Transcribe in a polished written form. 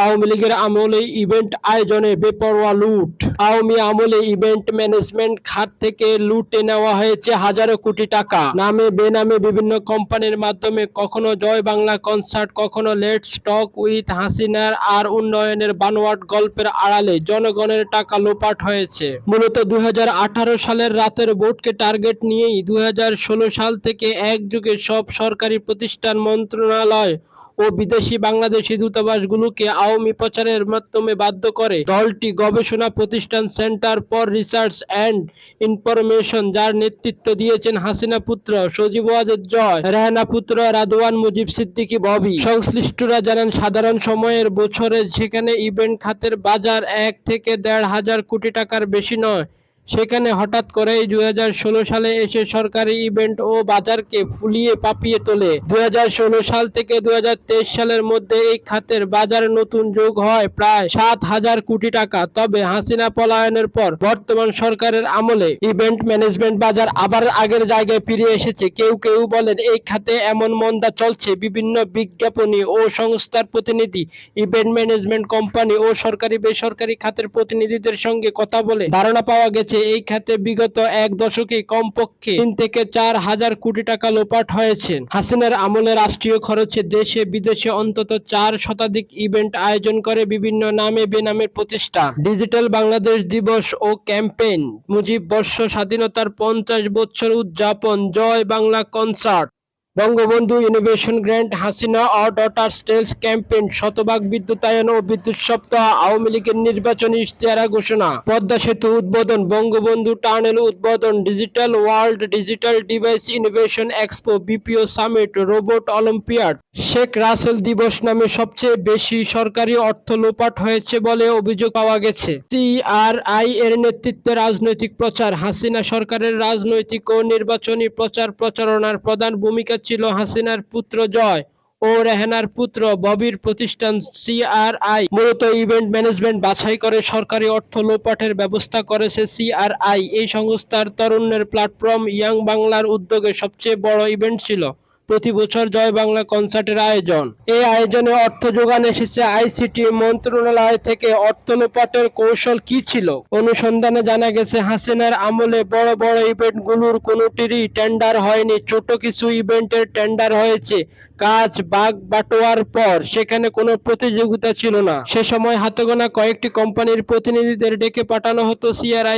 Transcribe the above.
আওয়ামী লীগের আমলে ইভেন্ট আয়োজনে বেপরোয়া লুট। আওয়ামী আমলে ইভেন্ট ম্যানেজমেন্ট খাত থেকে লুটে নেওয়া হয়েছে হাজারো কোটি টাকা। নামে বেনামে বিভিন্ন কোম্পানির মাধ্যমে কখনো জয় বাংলা কনসার্ট, কখনো লেটস টক উইথ হাসিনার আর উন্নয়নের বানোয়াট গল্পের আড়ালে জনগণের টাকা লোপাট হয়েছে। মূলত 2018 সালের রাতের ভোটকে টার্গেট নিয়েই 2016 সাল থেকে একযোগে সব সরকারি প্রতিষ্ঠান, মন্ত্রণালয় ও বিদেশি বাংলাদেশি দূতাবাসগুলোকে আওয়ামী প্রচারের মাধ্যমে বাধ্য করে। দলটি গবেষণা প্রতিষ্ঠান centre for research and information, যার নেতৃত্ব দিয়েছেন হাসিনা পুত্র সজীব ওয়াজেদ জয়, রেহানা পুত্র রাদওয়ান, মুজিব সিদ্দিকী ববি। সংশ্লিষ্টরা জানান, সাধারণ সময়ের বছরে যেখানে ইভেন্ট খাতের বাজার 1 থেকে 1.5 কোটি টাকার বেশি নয়, সেখানে হঠাৎ করেই 2016 সালে এসে সরকারি ইভেন্ট ও বাজারকে ফুলিয়ে পাপিয়ে তোলে। 2016 সাল থেকে 2023 সালের মধ্যে এই খাতের বাজারে নতুন যোগ হয় প্রায় 7,000 কোটি টাকা। তবে হাসিনা পলায়নের পর বর্তমান সরকারের আমলে ইভেন্ট ম্যানেজমেন্ট বাজার আবার আগের জায়গায় ফিরে এসেছে। কেউ কেউ বলেন, এই খাতে এমন মন্দা চলছে, বিভিন্ন বিজ্ঞাপনী ও সংস্থার প্রতিনিধি ইভেন্ট ম্যানেজমেন্ট কোম্পানি ও সরকারি বেসরকারি খাতের প্রতিনিধিদের সঙ্গে কথা বলে ধারণা পাওয়া গেছে এই খাতে বিগত এক দশকে কমপক্ষে 3 থেকে 4,000 কোটি টাকা লোপাট হয়েছে। হাসিনার আমলে রাষ্ট্রীয় খরচে দেশে বিদেশে অন্তত 4 শতাধিক ইভেন্ট আয়োজন করে বিভিন্ন নামে বেনামের প্রতিষ্ঠান। ডিজিটাল বাংলাদেশ দিবস ও ক্যাম্পেইন, মুজিব বর্ষ, স্বাধীনতার 50 বছর উদযাপন, Joy Bangla concert, Bangabandhu innovation grand, Hasina ও ডটার্স টেলস ক্যাম্পেইন, শতভাগ বিদ্যুতায়ন ও বিদ্যুৎ সপ্তাহ, আওয়ামী লীগের নির্বাচনী ইশতেহার ঘোষণা, পদ্মা সেতু উদ্বোধন, বঙ্গবন্ধু টানেল উদ্বোধন, digital world, digital device innovation expo, BPO summit, robot olympiad. Sheikh Russel দিবস নামে সবচেয়ে বেশি সরকারি অর্থ লোপাট হয়েছে বলে অভিযোগ পাওয়া গেছে। সিআরআই এর নেতৃত্বে রাজনৈতিক প্রচার, হাসিনা সরকারের রাজনৈতিক ও নির্বাচনী প্রচার প্রচারণার প্রধান ভূমিকা ছিল হাসিনার পুত্র জয় ও রেহানার পুত্র ববির প্রতিষ্ঠান সিআরআই। মূলত ইভেন্ট ম্যানেজমেন্ট বাছাই করে সরকারি অর্থ লোপাটের ব্যবস্থা করেছে সিআরআই। এই সংস্থার তরুণের প্ল্যাটফর্ম ইয়াং বাংলার উদ্যোগে সবচেয়ে বড় ইভেন্ট ছিল প্রতি বছর জয় বাংলা কনসার্টের আয়োজন। এই আয়োজনে অর্থ যোগান এসেছে আইসিটি মন্ত্রণালয় থেকে। অর্থ লোপাটের কৌশল কি ছিল? অনুসন্ধানে জানা গেছে, হাসিনার আমলে বড় বড় ইভেন্টগুলোর কোনোটিরই টেন্ডার হয়নি। ছোট কিছু ইভেন্টের টেন্ডার হয়েছে। কাজ ভাগ বাটোয়ার পর সেখানে কোনো প্রতিযোগিতা ছিল না। সে সময় হাতে গোনা কয়েকটি কোম্পানির প্রতিনিধিদের ডেকে পাঠানো হতো সিআরআই